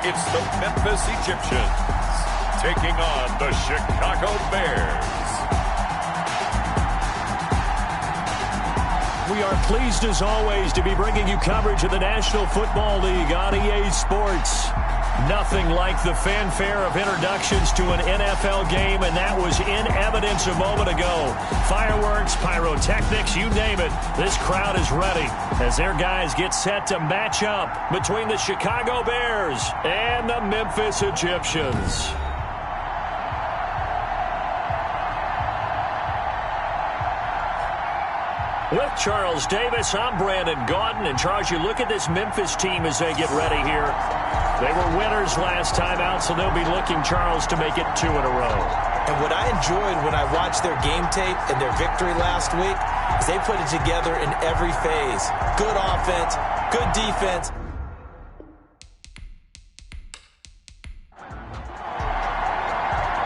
it's the Memphis Egyptians taking on the Chicago Bears. We are pleased, as always, to be bringing you coverage of the National Football League on EA Sports. Nothing like the fanfare of introductions to an NFL game, and that was in evidence a moment ago. Fireworks, pyrotechnics, you name it. This crowd is ready as their guys get set to match up between the Chicago Bears and the Memphis Egyptians. With Charles Davis, I'm Brandon Gaudin. And Charles, you look at this Memphis team as they get ready here. They were winners last time out, so they'll be looking, Charles, to make it 2 in a row. And what I enjoyed when I watched their game tape and their victory last week is they put it together in every phase. Good offense, good defense.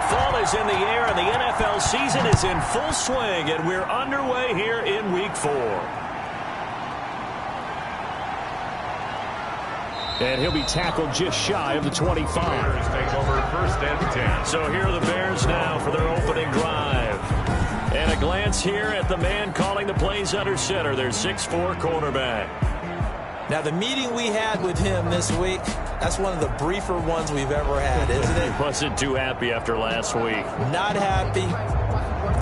Fall is in the air, and the NFL season is in full swing, and we're underway here in Week 4. And he'll be tackled just shy of the 25. Bears take over first and 10. So here are the Bears now for their opening drive. And a glance here at the man calling the plays under center, their 6'4" cornerback. Now, the meeting we had with him this week, that's one of the briefer ones we've ever had, isn't it? He wasn't too happy after last week. Not happy.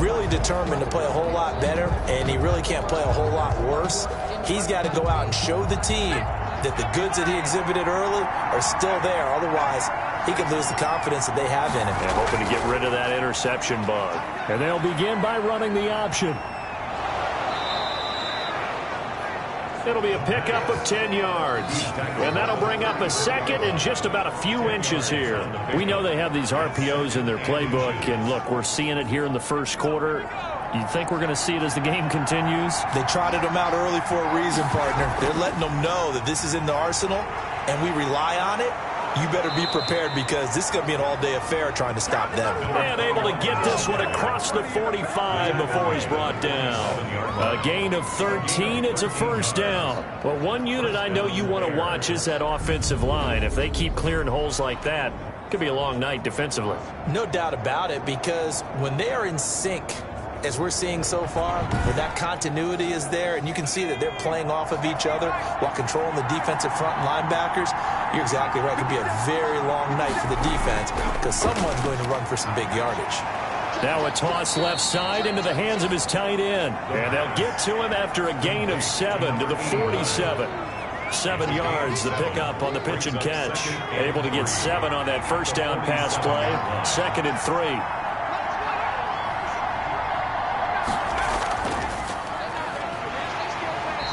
Really determined to play a whole lot better, and he really can't play a whole lot worse. He's got to go out and show the team that the goods that he exhibited early are still there. Otherwise, he could lose the confidence that they have in him. And hoping to get rid of that interception bug. And they'll begin by running the option. It'll be a pickup of 10 yards. And that'll bring up a second and just about a few inches here. We know they have these RPOs in their playbook. And look, we're seeing it here in the first quarter. You think we're going to see it as the game continues? They trotted them out early for a reason, partner. They're letting them know that this is in the arsenal, and we rely on it. You better be prepared because this is going to be an all-day affair trying to stop them. And able to get this one across the 45 before he's brought down. A gain of 13, it's a first down. Well, one unit I know you want to watch is that offensive line. If they keep clearing holes like that, it could be a long night defensively. No doubt about it, because when they are in sync, as we're seeing so far, when that continuity is there and you can see that they're playing off of each other while controlling the defensive front and linebackers, you're exactly right. It could be a very long night for the defense because someone's going to run for some big yardage. Now a toss left side into the hands of his tight end. And they'll get to him after a gain of 7 to the 47. 7 yards, the pickup on the pitch and catch. Able to get 7 on that first down pass play. 2nd and 3.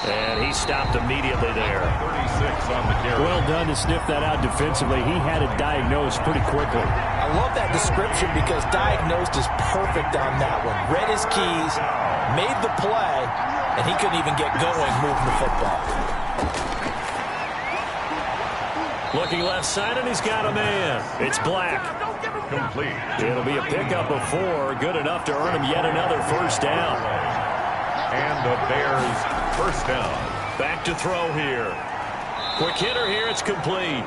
And he stopped immediately there. 36 on the carry. Well done to sniff that out defensively. He had it diagnosed pretty quickly. I love that description because diagnosed is perfect on that one. Read his keys, made the play, and he couldn't even get going moving the football. Looking left side, and he's got a man. It's Black. Complete. It'll be a pickup of 4. Good enough to earn him yet another first down. And the Bears first down. Back to throw here. Quick hitter here. It's complete.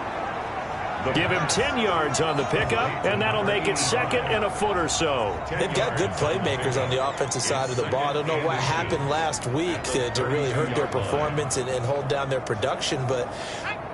Give him 10 yards on the pickup, and that'll make it 2nd and a foot or so. They've got good playmakers on the offensive side of the ball. I don't know what happened last week to really hurt their performance and hold down their production, but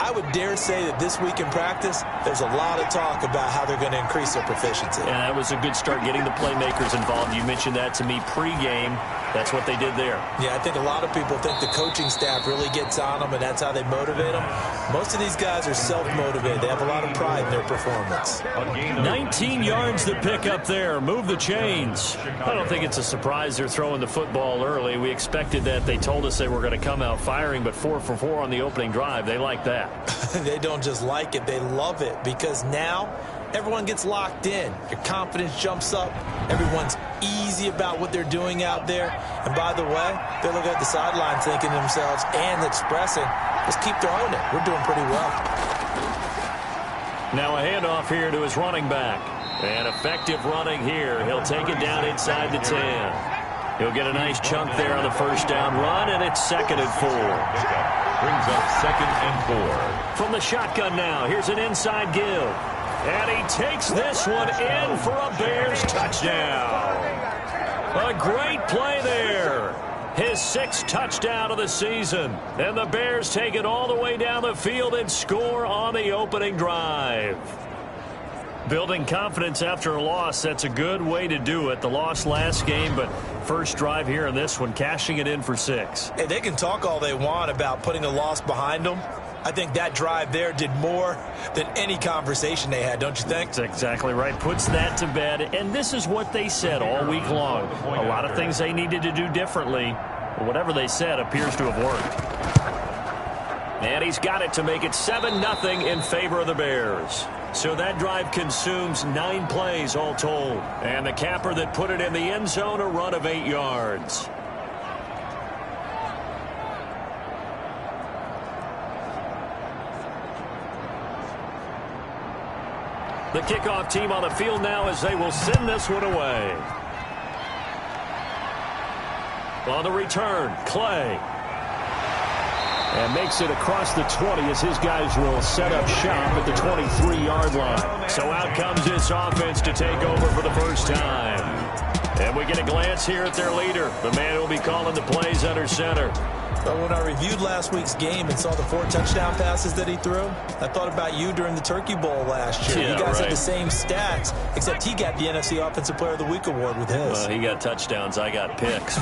I would dare say that this week in practice, there's a lot of talk about how they're going to increase their proficiency. And that was a good start getting the playmakers involved. You mentioned that to me pregame. That's what they did there. Yeah, I think a lot of people think the coaching staff really gets on them, and that's how they motivate them. Most of these guys are self-motivated. They have a lot of pride in their performance. 19 yards to pick up there. Move the chains. I don't think it's a surprise they're throwing the football early. We expected that. They told us they were going to come out firing, but 4 for 4 on the opening drive. They like that. They don't just like it. They love it because now everyone gets locked in. Your confidence jumps up. Everyone's easy about what they're doing out there. And by the way, they're looking at the sideline thinking to themselves and expressing, let's keep throwing it. We're doing pretty well. Now a handoff here to his running back. And effective running here. He'll take it down inside the 10. He'll get a nice chunk there on the first down run, and it's 2nd and 4. Brings up 2nd and 4. From the shotgun now, here's an inside give. And he takes this one in for a Bears touchdown. A great play there. His 6th touchdown of the season. And the Bears take it all the way down the field and score on the opening drive. Building confidence after a loss, that's a good way to do it. The loss last game, but first drive here in this one, cashing it in for 6. Hey, they can talk all they want about putting a loss behind them. I think that drive there did more than any conversation they had, don't you think? That's exactly right. Puts that to bed. And this is what they said all week long. A lot of things they needed to do differently. But whatever they said appears to have worked. And he's got it to make it 7-0 in favor of the Bears. So that drive consumes 9 plays all told. And the capper that put it in the end zone, a run of 8 yards. The kickoff team on the field now as they will send this one away. On the return, Clay. And makes it across the 20 as his guys will set up shop at the 23-yard line. So out comes this offense to take over for the first time. And we get a glance here at their leader, the man who will be calling the plays under center. But when I reviewed last week's game and saw the 4 touchdown passes that he threw, I thought about you during the Turkey Bowl last year. Yeah, you guys right. had the same stats, except he got the NFC Offensive Player of the Week award with his. Well, he got touchdowns. I got picks.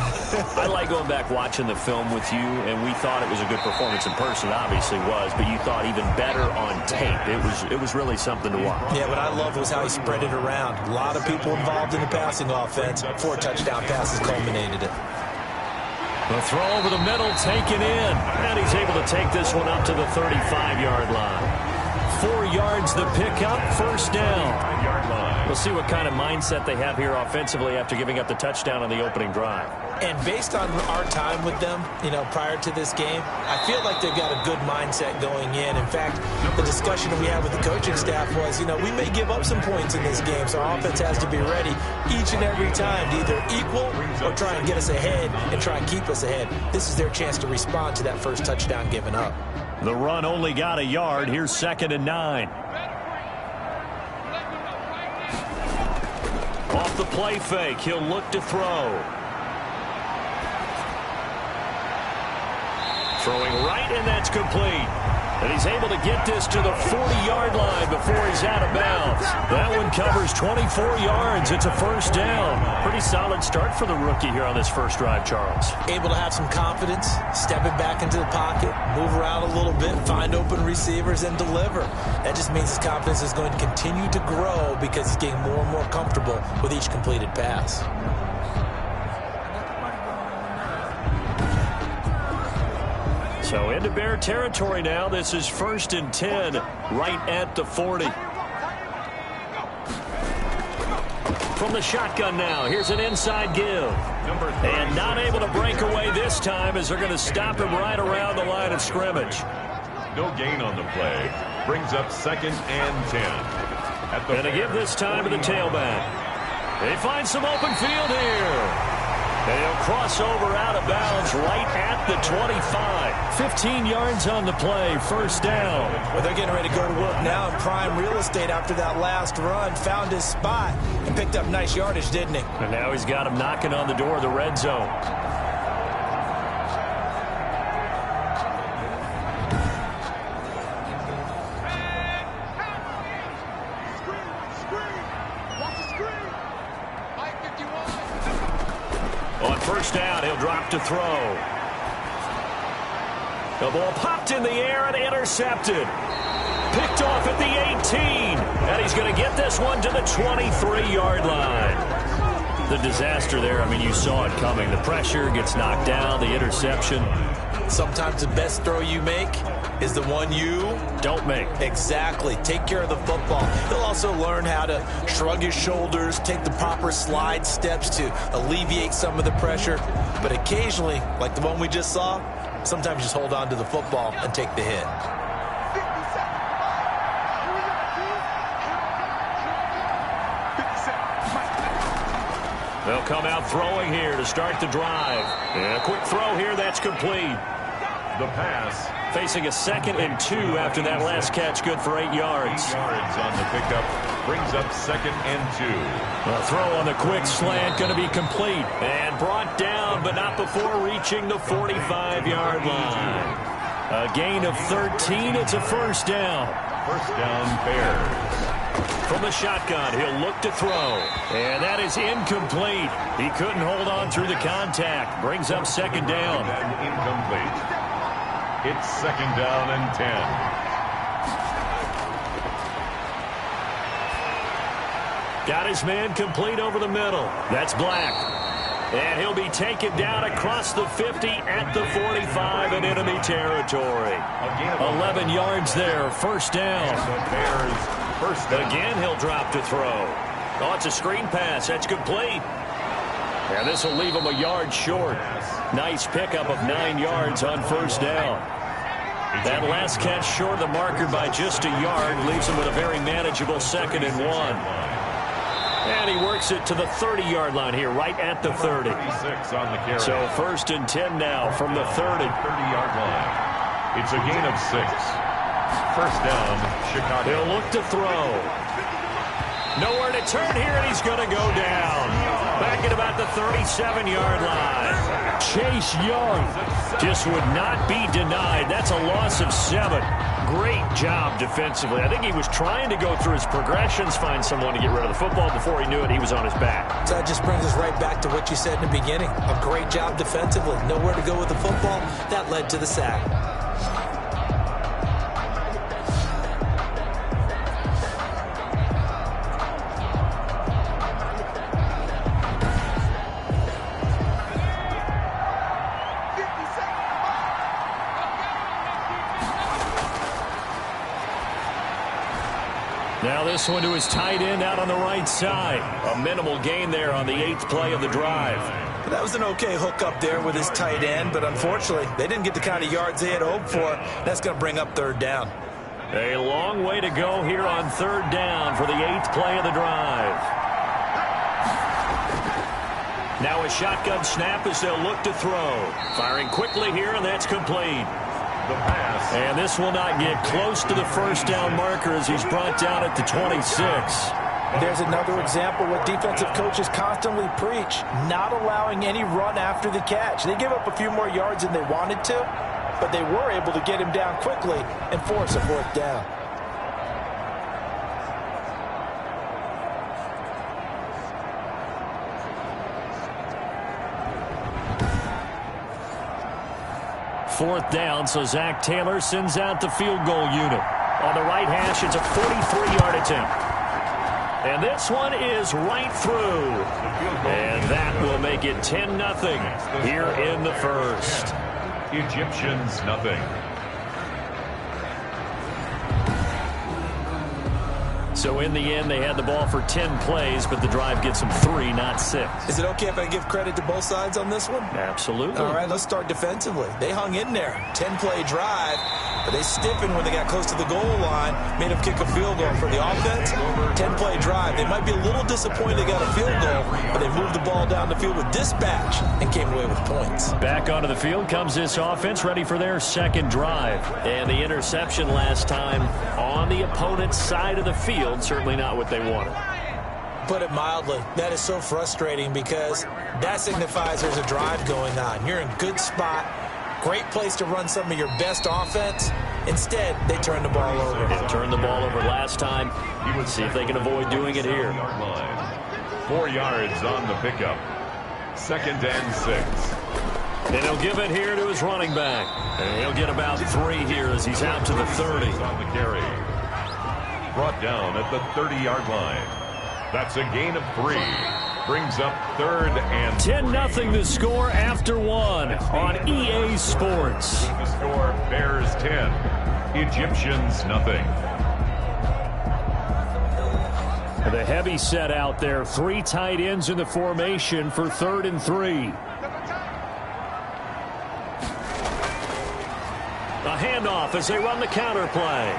I like going back watching the film with you, and we thought it was a good performance in person. It obviously was, but you thought even better on tape. It was really something to watch. Yeah, what I loved was how he spread it around. A lot of people involved in the passing offense. 4 touchdown passes culminated it. The throw over the middle taken in. And he's able to take this one up to the 35-yard line. 4 yards the pickup, first down. We'll see what kind of mindset they have here offensively after giving up the touchdown on the opening drive. And based on our time with them, prior to this game, I feel like they've got a good mindset going in. In fact, the discussion we had with the coaching staff was, we may give up some points in this game, so our offense has to be ready each and every time to either equal or try and get us ahead and try and keep us ahead. This is their chance to respond to that first touchdown given up. The run only got a yard. Here's 2nd and 9. Off the play fake, he'll look to throw. Throwing right, and that's complete. And he's able to get this to the 40-yard line before he's out of bounds. That one covers 24 yards. It's a first down. Pretty solid start for the rookie here on this first drive, Charles. Able to have some confidence, stepping back into the pocket, move around a little bit, find open receivers, and deliver. That just means his confidence is going to continue to grow because he's getting more and more comfortable with each completed pass. So into Bear territory now. This is 1st and 10 right at the 40. From the shotgun now, here's an inside give. And not able to break away this time as they're going to stop him right around the line of scrimmage. No gain on the play. Brings up 2nd and 10. And to give this time to the tailback. They find some open field here. And he'll cross over out of bounds right at the 25. 15 yards on the play, first down. Well, they're getting ready to go to work now in prime real estate after that last run. Found his spot and picked up nice yardage, didn't he? And now he's got him knocking on the door of the red zone. On first down, he'll drop to throw. The ball popped in the air and intercepted. Picked off at the 18. And he's going to get this one to the 23-yard line. The disaster there, you saw it coming. The pressure gets knocked down, the interception. Sometimes the best throw you make is the one you don't make. Exactly. Take care of the football. He'll also learn how to shrug his shoulders, take the proper slide steps to alleviate some of the pressure. But occasionally, like the one we just saw, sometimes just hold on to the football and take the hit. They'll come out throwing here to start the drive. And a quick throw here, that's complete. The pass. Facing a 2nd and 2 after that last catch, good for 8 yards. 8 yards on the pickup, brings up 2nd and 2. A throw on the quick slant, going to be complete. And brought down, but not before reaching the 45-yard line. A gain of 13, it's a first down. First down, Bears. From the shotgun, he'll look to throw. And that is incomplete. He couldn't hold on through the contact. Brings up 2nd down. And incomplete. It's 2nd down and 10. Got his man complete over the middle. That's Black. And he'll be taken down across the 50 at the 45 in enemy territory. 11 yards there, first down. Bears, first down. Again, he'll drop to throw. Oh, it's a screen pass. That's complete. And this will leave him a yard short. Nice pickup of 9 yards on first down. That last catch short of the marker by just a yard leaves him with a very manageable 2nd and 1. And he works it to the 30-yard line here, right at the 30. 36 on the carry. So 1st and 10 now from the 30. 30-yard line. It's a gain of 6. First down, Chicago. He'll look to throw. Nowhere to turn here, and he's going to go down. Back at about the 37-yard line. Chase Young just would not be denied. That's a loss of 7. Great job defensively. I think he was trying to go through his progressions, find someone to get rid of the football. Before he knew it, he was on his back. So that just brings us right back to what you said in the beginning. A great job defensively. Nowhere to go with the football. That led to the sack. Now this one to his tight end out on the right side. A minimal gain there on the 8th play of the drive. That was an okay hook up there with his tight end, but unfortunately, they didn't get the kind of yards they had hoped for. That's going to bring up 3rd down. A long way to go here on 3rd down for the 8th play of the drive. Now a shotgun snap as they'll look to throw. Firing quickly here, and that's complete. The pass. And this will not get close to the first down marker as he's brought down at the 26. There's another example what defensive coaches constantly preach, not allowing any run after the catch. They give up a few more yards than they wanted to, but they were able to get him down quickly and force a 4th down. Fourth down, so Zach Taylor sends out the field goal unit. On the right hash, it's a 43-yard attempt. And this one is right through. And that will make it 10-0 here in the first. Egyptians, nothing. So in the end, they had the ball for 10 plays, but the drive gets them 3, not 6. Is it okay if I give credit to both sides on this one? Absolutely. All right, let's start defensively. They hung in there. 10-play drive, but they stiffened when they got close to the goal line, made them kick a field goal for the offense. 10-play drive. They might be a little disappointed they got a field goal, but they moved the ball down the field with dispatch and came away with points. Back onto the field comes this offense, ready for their 2nd drive. And the interception last time on the opponent's side of the field. Certainly not what they wanted. Put it mildly, that is so frustrating because that signifies there's a drive going on. You're in a good spot, great place to run some of your best offense. Instead, they turn the ball over. They turned the ball over last time. See if they can avoid doing it here. 4 yards on the pickup. 2nd and 6. And he'll give it here to his running back. And he'll get about 3 here as he's out to the 30. On the carry. Brought down at the 30-yard line. That's a gain of 3. Brings up 3rd and 10-0 the score after 1 on EA Sports. The score, Bears 10, Egyptians nothing. The heavy set out there. 3 tight ends in the formation for 3rd and 3. A handoff as they run the counter play.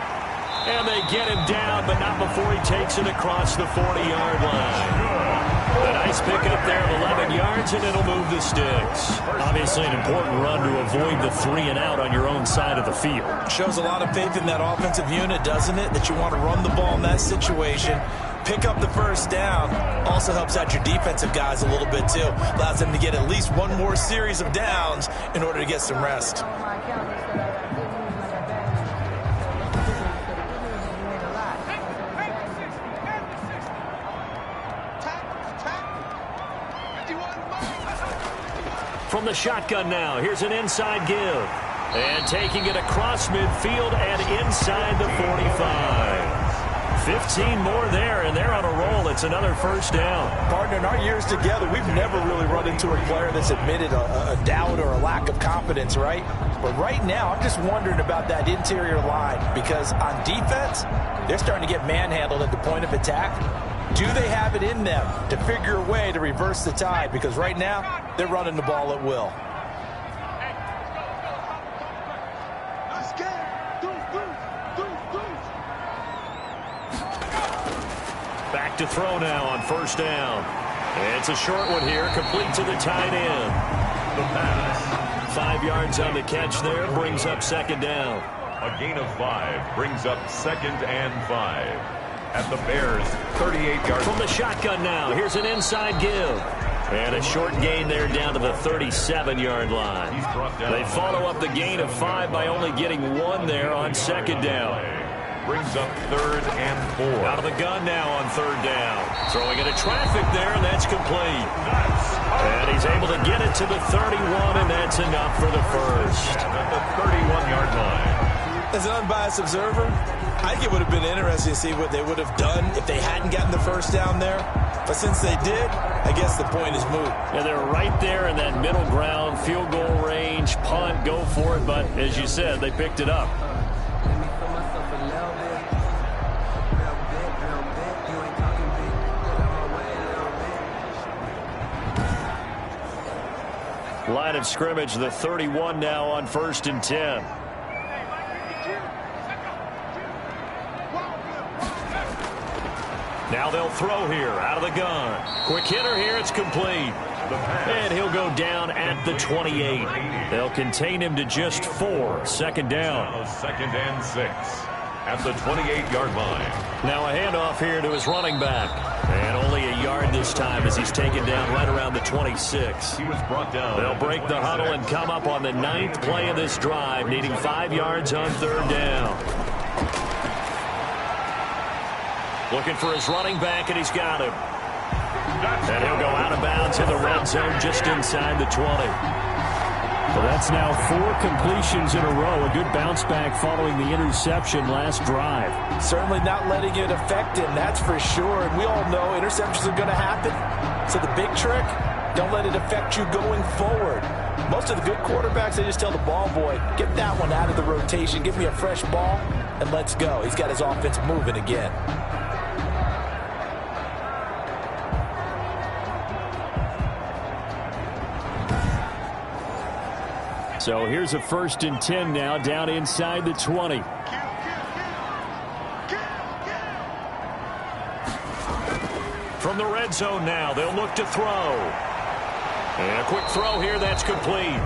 And they get him down, but not before he takes it across the 40-yard line. A nice pickup there of 11 yards, and it'll move the sticks. Obviously an important run to avoid the 3 and out on your own side of the field. Shows a lot of faith in that offensive unit, doesn't it? That you want to run the ball in that situation. Pick up the first down. Also helps out your defensive guys a little bit, too. Allows them to get at least one more series of downs in order to get some rest. From the shotgun now, here's an inside give. And taking it across midfield and inside the 45. 15 more there, and they're on a roll. It's another first down. Partner, in our years together, we've never really run into a player that's admitted a doubt or a lack of confidence, right? But right now, I'm just wondering about that interior line, because on defense, they're starting to get manhandled at the point of attack. Do they have it in them to figure a way to reverse the tide? Because right now, they're running the ball at will. Back to throw now on first down. It's a short one here, complete to the tight end. The pass. 5 yards on the catch there, brings up second down. A gain of 5 brings up 2nd and 5. At the Bears' 38 yards. From the shotgun now, here's an inside give. And a short gain there down to the 37-yard line. They follow up the gain of 5 by only getting 1 there on second down. Brings up 3rd and 4. Out of the gun now on third down. Throwing into traffic there, and that's complete. And he's able to get it to the 31, and that's enough for the first. At the 31-yard line. As an unbiased observer, I think it would have been interesting to see what they would have done if they hadn't gotten the first down there. But since they did, I guess the point is moot. Yeah, they're right there in that middle ground, field goal range, punt, go for it. But as you said, they picked it up. Line of scrimmage, the 31 now on 1st and 10. Now they'll throw here out of the gun. Quick hitter here, it's complete. And he'll go down at the 28. They'll contain him to just 4. Second down. 2nd and 6. At the 28-yard line. Now a handoff here to his running back. And only a yard this time as he's taken down right around the 26. He was brought down. They'll break the huddle and come up on the 9th play of this drive, needing 5 yards on third down. Looking for his running back, and he's got him. And he'll go out of bounds in the red zone just inside the 20. Well, that's now 4 completions in a row. A good bounce back following the interception last drive. Certainly not letting it affect him, that's for sure. And we all know interceptions are going to happen. So the big trick, don't let it affect you going forward. Most of the good quarterbacks, they just tell the ball boy, get that one out of the rotation, give me a fresh ball, and let's go. He's got his offense moving again. So here's a 1st and 10 now, down inside the 20. From the red zone now, they'll look to throw. And a quick throw here, that's complete.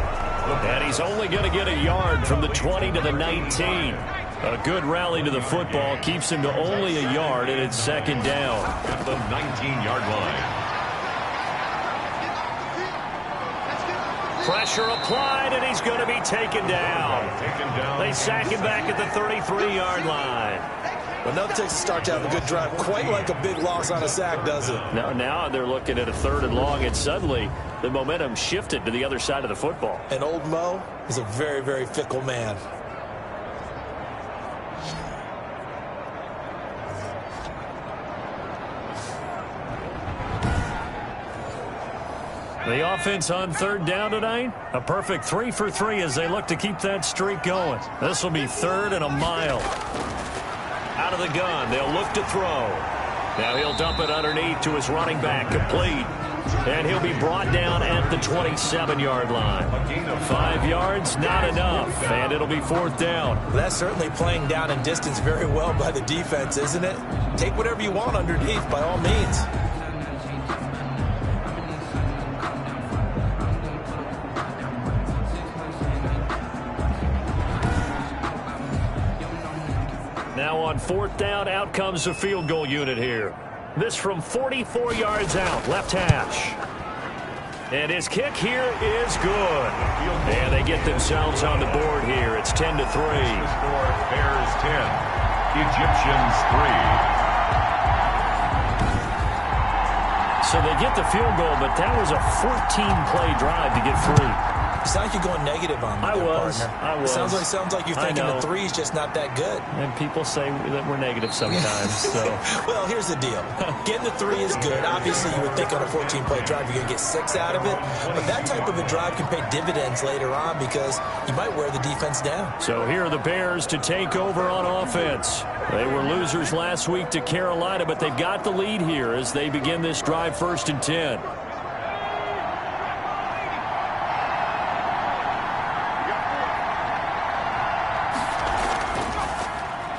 And he's only going to get a yard from the 20 to the 19. A good rally to the football keeps him to only a yard, and it's second down. At the 19-yard line. Pressure applied, and he's going to be taken down. They sack him back at the 33-yard line. Well, no takes to start to have a good drive. Quite like a big loss on a sack, does it? Now they're looking at a 3rd and long, and suddenly the momentum shifted to the other side of the football. And old Mo is a very, very fickle man. The offense on third down tonight, a perfect 3 for 3 as they look to keep that streak going. This will be 3rd and a mile. Out of the gun, they'll look to throw. Now he'll dump it underneath to his running back, complete. And he'll be brought down at the 27-yard line. 5 yards, not enough, and it'll be 4th down. That's certainly playing down in distance very well by the defense, isn't it? Take whatever you want underneath, by all means. Now on 4th down, out comes the field goal unit here. This from 44 yards out, left hash. And his kick here is good. And they get themselves on the board here. It's 10-3. The score, Bears 10, Egyptians 3. So they get the field goal, but that was a 14-play drive to get free. It sounds like you're going negative on me, I was. Sounds like you're thinking the three's just not that good. And people say that we're negative sometimes. So. Well, here's the deal. Getting the three is good. Obviously, you would think on a 14-play drive you're going to get 6 out of it. But that type of a drive can pay dividends later on because you might wear the defense down. So here are the Bears to take over on offense. They were losers last week to Carolina, but they've got the lead here as they begin this drive 1st and 10.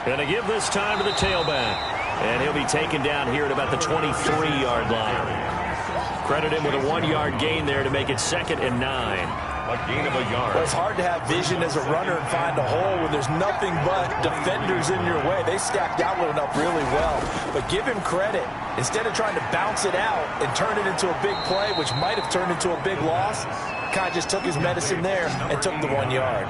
Going to give this time to the tailback. And he'll be taken down here at about the 23-yard line. Credit him with a 1-yard gain there to make it 2nd and 9. A gain of a yard. Well, it's hard to have vision as a runner and find a hole when there's nothing but defenders in your way. They stacked that one up really well. But give him credit. Instead of trying to bounce it out and turn it into a big play, which might have turned into a big loss, kind of just took his medicine there and took the 1 yard.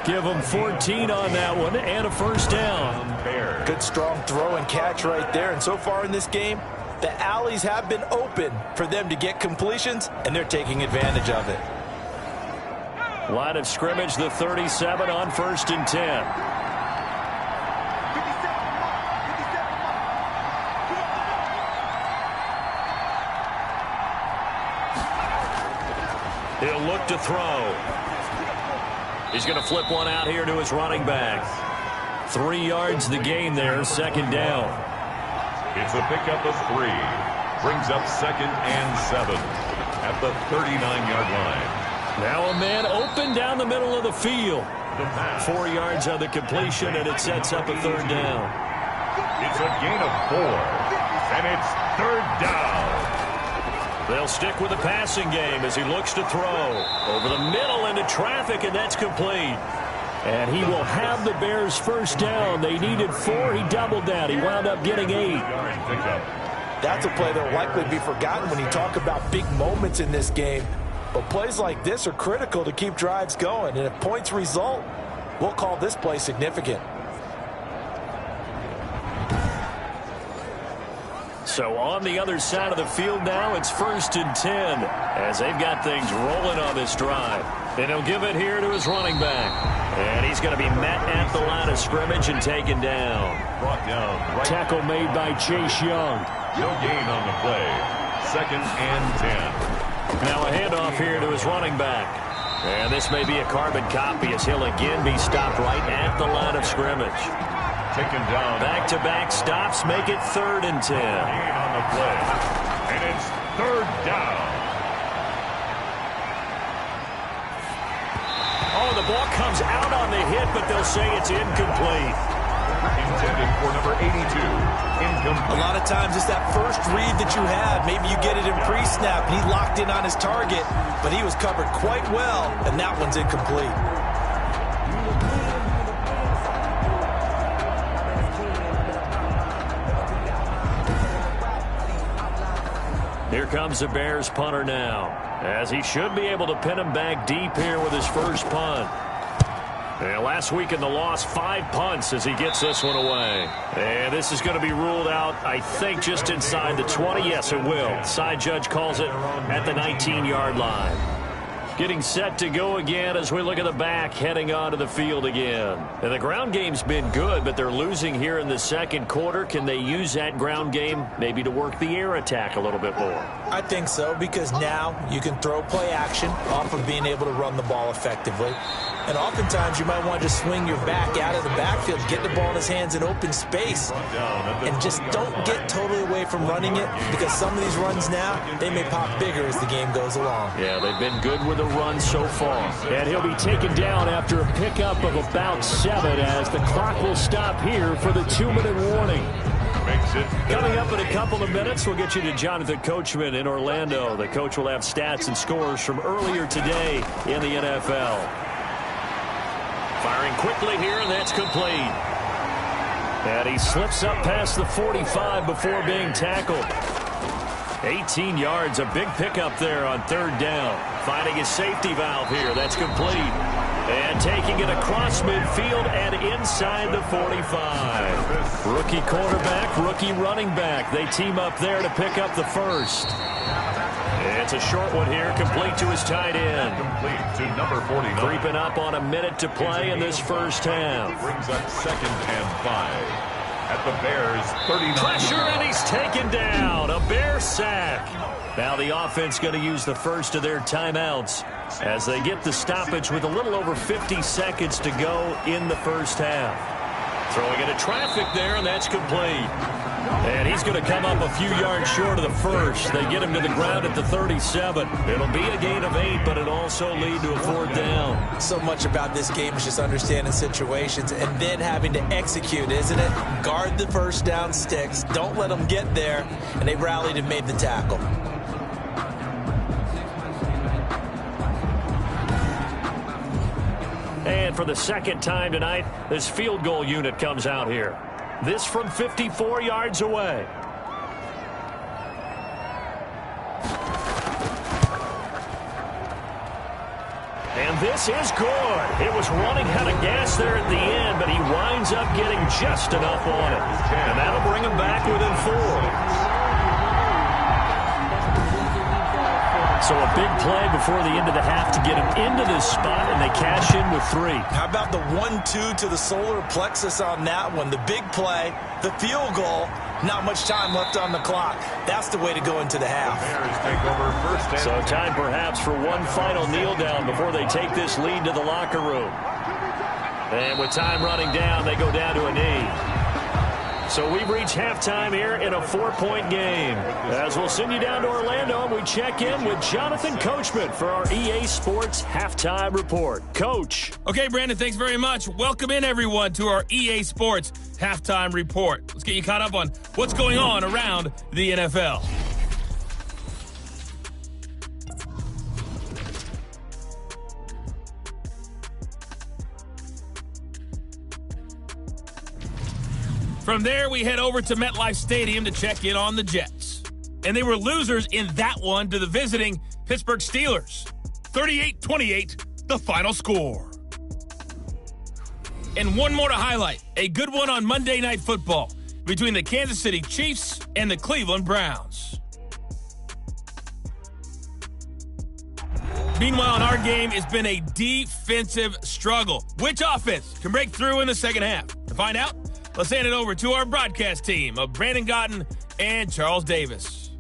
Give him 14 on that one and a 1st down. Good strong throw and catch right there. And so far in this game, the alleys have been open for them to get completions, and they're taking advantage of it. Line of scrimmage, the 37 on 1st and 10. He'll look to throw. He's going to flip one out here to his running back. 3 yards the gain there, 2nd down. It's a pickup of 3. Brings up 2nd and 7 at the 39-yard line. Now a man open down the middle of the field. 4 yards on the completion, and it sets up a 3rd down. It's a gain of 4, and it's 3rd down. They'll stick with the passing game as he looks to throw. Over the middle into traffic, and that's complete. And he will have the Bears' 1st down. They needed 4. He doubled that. He wound up getting 8. That's a play that will likely be forgotten when you talk about big moments in this game. But plays like this are critical to keep drives going. And if points result, we'll call this play significant. So on the other side of the field now, it's 1st and 10 as they've got things rolling on this drive. And he'll give it here to his running back. And he's going to be met at the line of scrimmage and taken down. Brought down. Right. Tackle made by Chase Young. No gain on the play. 2nd and 10. Now a handoff here to his running back. And this may be a carbon copy as he'll again be stopped right at the line of scrimmage. Taken down. Back-to-back stops make it 3rd and 10. Gain on the play. And it's 3rd down. Oh, the ball comes out on the hit, but they'll say it's incomplete. Intended for number 82. Incomplete. A lot of times it's that first read that you have. Maybe you get it in pre-snap, and he locked in on his target, but he was covered quite well, and that one's incomplete. Here comes the Bears punter now, as he should be able to pin him back deep here with his first punt. And last week in the loss, 5 punts as he gets this one away. And this is going to be ruled out, I think, just inside the 20. Yes, it will. Side judge calls it at the 19-yard line. Getting set to go again as we look at the back, heading onto the field again. And the ground game's been good, but they're losing here in the 2nd quarter. Can they use that ground game maybe to work the air attack a little bit more? I think so, because now you can throw play action off of being able to run the ball effectively. And oftentimes you might want to just swing your back out of the backfield, get the ball in his hands in open space, and just don't get totally away from running it, because some of these runs now, they may pop bigger as the game goes along. Yeah, they've been good with the run so far. And he'll be taken down after a pickup of about 7 as the clock will stop here for the 2-minute warning. Coming up in a couple of minutes, we'll get you to Jonathan Coachman in Orlando. The coach will have stats and scores from earlier today in the NFL. Firing quickly here, and that's complete. And he slips up past the 45 before being tackled. 18 yards, a big pickup there on third down. Finding his safety valve here. That's complete. And taking it across midfield and inside the 45. Rookie quarterback, rookie running back. They team up there to pick up the first. It's a short one here, complete to his tight end. Complete to number 49. Creeping up on a minute to play in this first half. Brings up 2nd and 5. At the Bears' 39. Pressure, and he's taken down. A Bear sack. Now the offense going to use the first of their timeouts as they get the stoppage with a little over 50 seconds to go in the first half. Throwing into traffic there, and that's complete. And he's going to come up a few yards short of the first. They get him to the ground at the 37. It'll be a gain of 8, but it'll also lead to a 4th down. So much about this game is just understanding situations and then having to execute, isn't it? Guard the first down sticks. Don't let them get there. And they rallied and made the tackle. And for the second time tonight, this field goal unit comes out here. This from 54 yards away. And this is good. It was running out of gas there at the end, but he winds up getting just enough on it. And that'll bring him back within 4. So a big play before the end of the half to get him into this spot, and they cash in with 3. How about the 1-2 to the solar plexus on that one? The big play, the field goal, not much time left on the clock. That's the way to go into the half. Bears take over first. So time perhaps for one final kneel down before they take this lead to the locker room. And with time running down, they go down to a knee. So we've reached halftime here in a 4-point game. As we'll send you down to Orlando, and we check in with Jonathan Coachman for our EA Sports Halftime Report. Coach. Okay, Brandon, thanks very much. Welcome in, everyone, to our EA Sports Halftime Report. Let's get you caught up on what's going on around the NFL. From there, we head over to MetLife Stadium to check in on the Jets. And they were losers in that one to the visiting Pittsburgh Steelers. 38-28, the final score. And one more to highlight. A good one on Monday Night Football between the Kansas City Chiefs and the Cleveland Browns. Meanwhile, in our game, it's been a defensive struggle. Which offense can break through in the second half? To find out, let's hand it over to our broadcast team of Brandon Gotten and Charles Davis.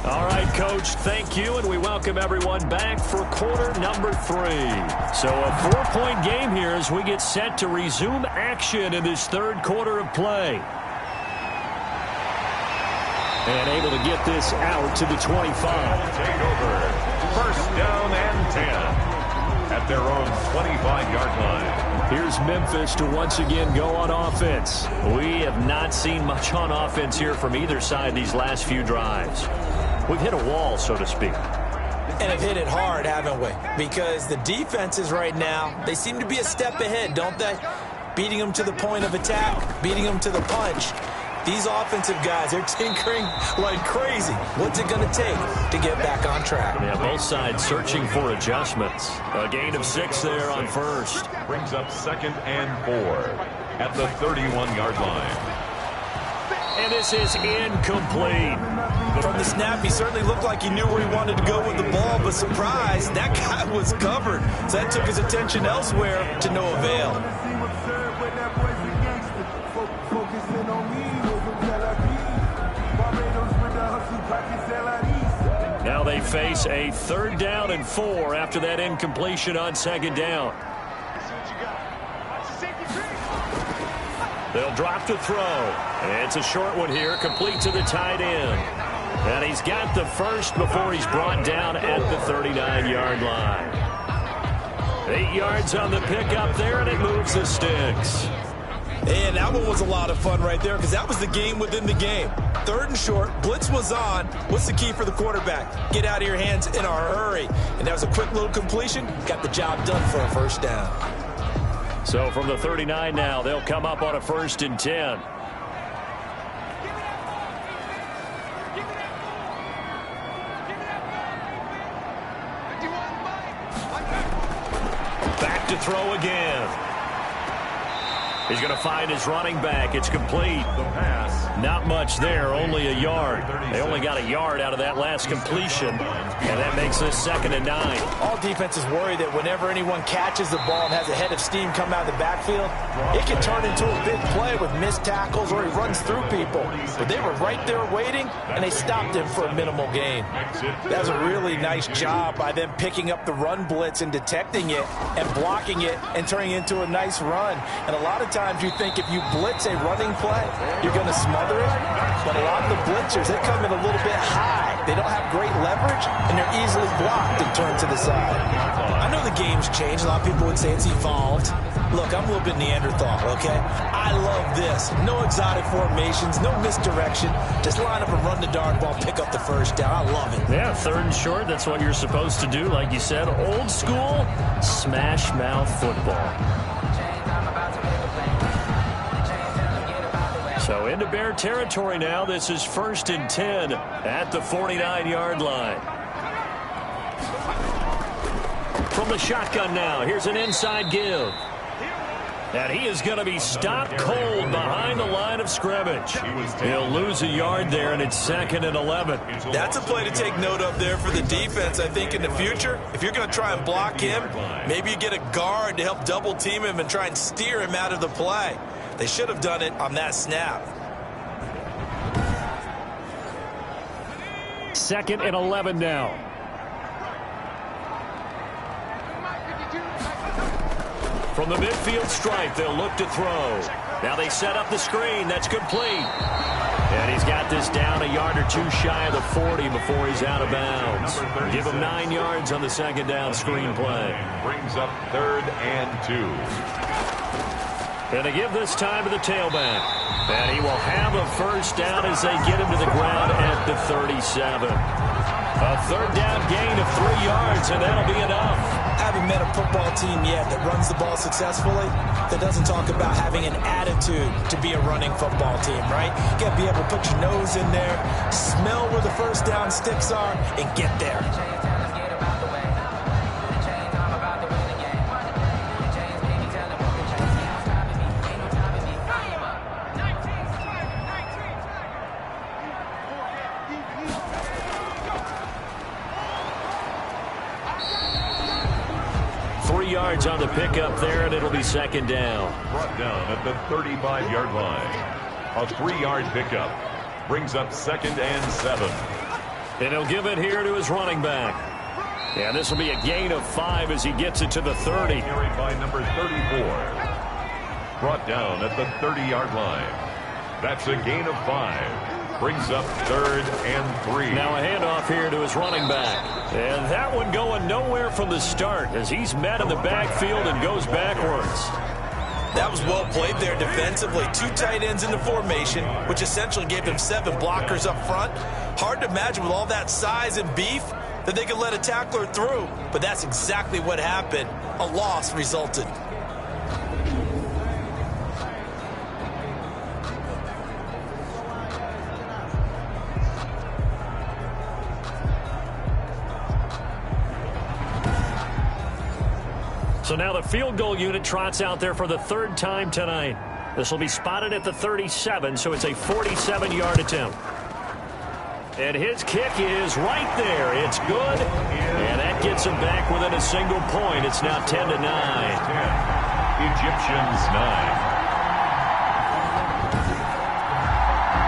All right, Coach, thank you, and we welcome everyone back for quarter number 3. So a 4-point game here as we get set to resume action in this third quarter of play. And able to get this out to the 25. Take over. First down and 10. At their own 25-yard line. Here's Memphis to once again go on offense. We have not seen much on offense here from either side these last few drives. We've hit a wall, so to speak. And have hit it hard, haven't we? Because the defenses right now, they seem to be a step ahead, don't they? Beating them to the point of attack, beating them to the punch. These offensive guys, they're tinkering like crazy. What's it going to take to get back on track? Yeah, both sides searching for adjustments. A gain of 6 there on first. Brings up 2nd and 4 at the 31-yard line. And this is incomplete. From the snap, he certainly looked like he knew where he wanted to go with the ball, but surprise, that guy was covered. So that took his attention elsewhere to no avail. Now they face a 3rd down and 4 after that incompletion on 2nd down. They'll drop to throw. It's a short one here, complete to the tight end. And he's got the first before he's brought down at the 39-yard line. 8 yards on the pickup there, and it moves the sticks. And that one was a lot of fun right there because that was the game within the game. 3rd and short, blitz was on. What's the key for the quarterback? Get out of your hands in a hurry. And that was a quick little completion. Got the job done for a first down. So from the 39 now, they'll come up on a 1st and 10. Back to throw again. He's going to find his running back. It's complete. The pass. Not much there, only a yard. They only got a yard out of that last completion, and that makes this 2nd and 9. All defenses worry that whenever anyone catches the ball and has a head of steam come out of the backfield, it can turn into a big play with missed tackles or he runs through people. But they were right there waiting, and they stopped him for a minimal gain. That was a really nice job by them picking up the run blitz and detecting it and blocking it and turning it into a nice run. And a lot of times you think if you blitz a running play, you're going to smother it. But a lot of the blitzers, they come in a little bit high. They don't have great leverage, and they're easily blocked and turned to the side. I know the game's changed. A lot of people would say it's evolved. Look, I'm a little bit Neanderthal, okay? I love this. No exotic formations, no misdirection. Just line up and run the darn ball, pick up the first down. I love it. Yeah, 3rd and short, that's what you're supposed to do. Like you said, old school, smash mouth football. So into Bear territory now. This is 1st and 10 at the 49-yard line. From the shotgun now, here's an inside give. And he is going to be stopped cold behind the line of scrimmage. He'll lose a yard there, and it's 2nd and 11. That's a play to take note of there for the defense. I think in the future, if you're going to try and block him, maybe you get a guard to help double team him and try and steer him out of the play. They should have done it on that snap. 2nd and 11 now. From the midfield stripe, they'll look to throw. Now they set up the screen. That's complete. And he's got this down a yard or two shy of the 40 before he's out of bounds. Give him 9 yards on the 2nd down screen play. Brings up 3rd and 2. And they give this time to the tailback. And he will have a first down as they get him to the ground at the 37. A 3rd down gain of 3 yards, and that'll be enough. I haven't met a football team yet that runs the ball successfully that doesn't talk about having an attitude to be a running football team, right? You got to be able to put your nose in there, smell where the first down sticks are, and get there. Yards on the pickup there, and it'll be 2nd down. Brought down at the 35-yard line. A 3-yard pickup brings up 2nd and 7. And he'll give it here to his running back. And this will be a gain of 5 as he gets it to the 30. Carried by number 34. Brought down at the 30-yard line. That's a gain of 5. Brings up 3rd and 3. Now a handoff here to his running back. And that one going nowhere from the start as he's met in the backfield and goes backwards. That was well played there defensively. 2 tight ends in the formation, which essentially gave them 7 blockers up front. Hard to imagine with all that size and beef that they could let a tackler through. But that's exactly what happened. A loss resulted. So now the field goal unit trots out there for the 3rd time tonight. This will be spotted at the 37, so it's a 47-yard attempt. And his kick is right there. It's good, and that gets him back within a single point. It's now 10-9. Egyptians 9.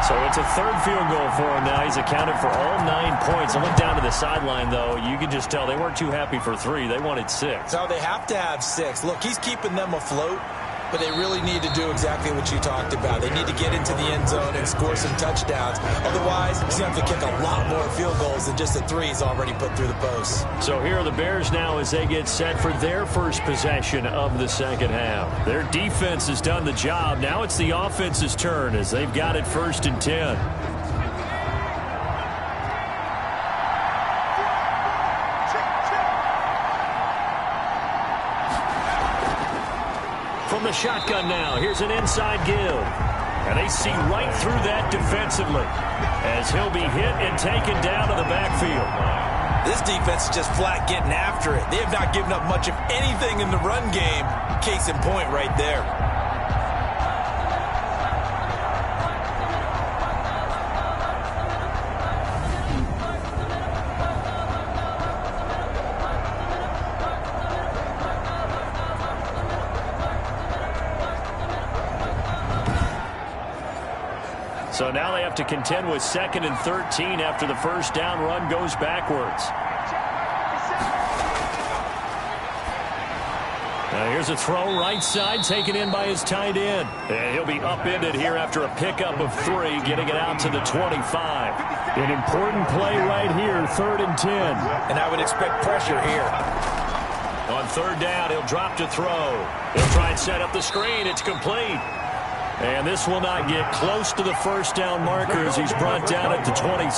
So it's a 3rd field goal for him now. He's accounted for all 9 points. I look down to the sideline, though. You can just tell they weren't too happy for 3. They wanted 6. No, they have to have 6. Look, he's keeping them afloat, but they really need to do exactly what you talked about. They need to get into the end zone and score some touchdowns. Otherwise, he's going to have to kick a lot more field goals than just the 3 he's already put through the post. So here are the Bears now as they get set for their first possession of the 2nd half. Their defense has done the job. Now it's the offense's turn as they've got it 1st and 10. From the shotgun now, here's an inside give. And they see right through that defensively as he'll be hit and taken down to the backfield. This defense is just flat getting after it. They have not given up much of anything in the run game. Case in point right there. So now they have to contend with 2nd and 13 after the first down run goes backwards. Now here's a throw right side taken in by his tight end. And he'll be upended here after a pickup of 3, getting it out to the 25. An important play right here, 3rd and 10. And I would expect pressure here. On 3rd down, he'll drop to throw. He'll try and set up the screen. It's complete. And this will not get close to the first down marker as he's brought down at the 26.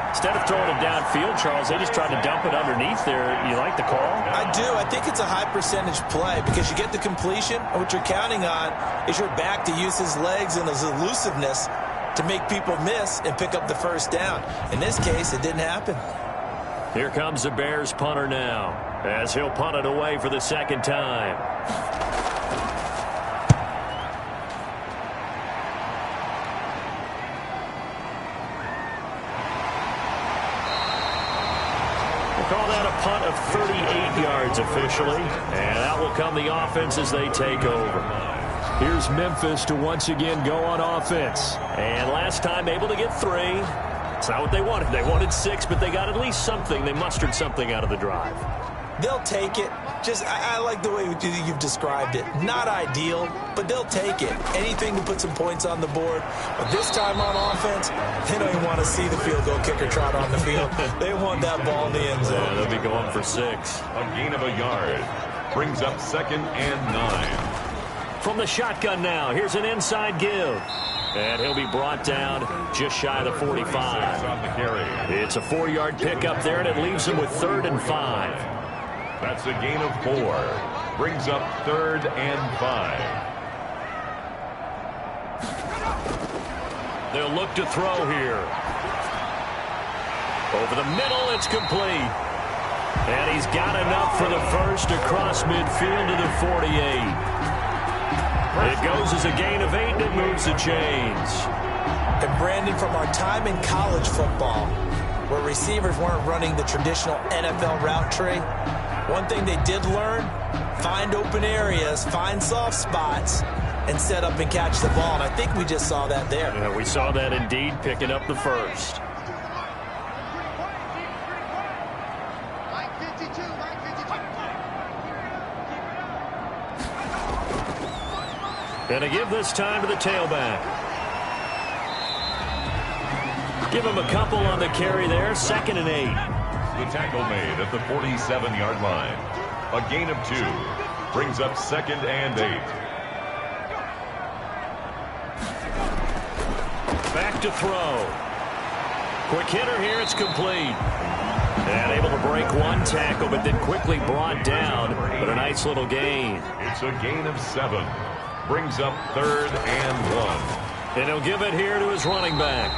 Instead of throwing it downfield, Charles, they just tried to dump it underneath there. You like the call? I do. I think it's a high percentage play because you get the completion, and what you're counting on is your back to use his legs and his elusiveness to make people miss and pick up the first down. In this case, it didn't happen. Here comes the Bears punter now as he'll punt it away for the 2nd time. Call that a punt of 38 yards officially, and out will come the offense as they take over. Here's Memphis to once again go on offense. And last time able to get 3. It's not what they wanted. They wanted 6, but they got at least something. They mustered something out of the drive. They'll take it. I like the way you've described it. Not ideal, but they'll take it. Anything to put some points on the board. But this time on offense, they don't even want to see the field goal kicker trot on the field. They want that ball in the end zone. Yeah, they'll be going for 6. A gain of a yard. Brings up 2nd and 9. From the shotgun now, here's an inside give. And he'll be brought down just shy of the 45. On the carry. It's a 4-yard pickup there, and it leaves him with 3rd and 5. That's a gain of 4. Brings up 3rd and 5. They'll look to throw here. Over the middle, it's complete. And he's got enough for the first across midfield to the 48. It goes as a gain of 8, and it moves the chains. And Brandon, from our time in college football, where receivers weren't running the traditional NFL route tree, one thing they did learn, find open areas, find soft spots, and set up and catch the ball. And I think we just saw that there. Yeah, we saw that indeed, picking up the first. And a give this time to the tailback. Give him a couple on the carry there, 2nd and 8. The tackle made at the 47-yard line. A gain of 2. Brings up 2nd and 8. Back to throw. Quick hitter here, it's complete. And able to break one tackle, but then quickly brought down. But a nice little gain. It's a gain of 7. Brings up 3rd and 1. And he'll give it here to his running back.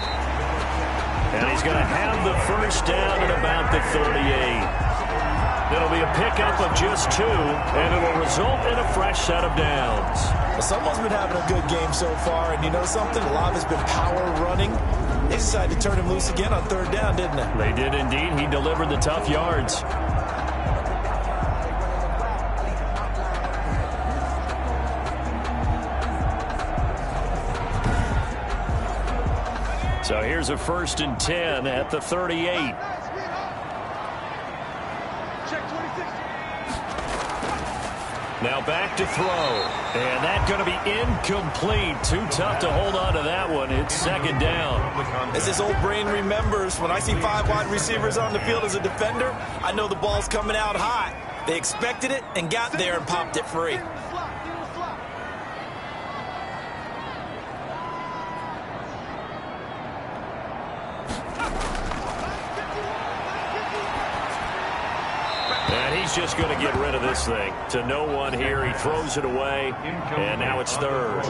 And he's going to have the first down at about the 38. It'll be a pickup of just 2, and it'll result in a fresh set of downs. Well, someone's been having a good game so far, and you know something? A lot of it's been power running. They decided to turn him loose again on 3rd down, didn't they? They did indeed. He delivered the tough yards. So here's a 1st and 10 at the 38. Now back to throw. And that's going to be incomplete. Too tough to hold on to that one. It's 2nd down. As this old brain remembers, when I see 5 wide receivers on the field as a defender, I know the ball's coming out hot. They expected it and got there and popped it free. he's just going to get rid of this thing. To no one here. He throws it away, and now it's third.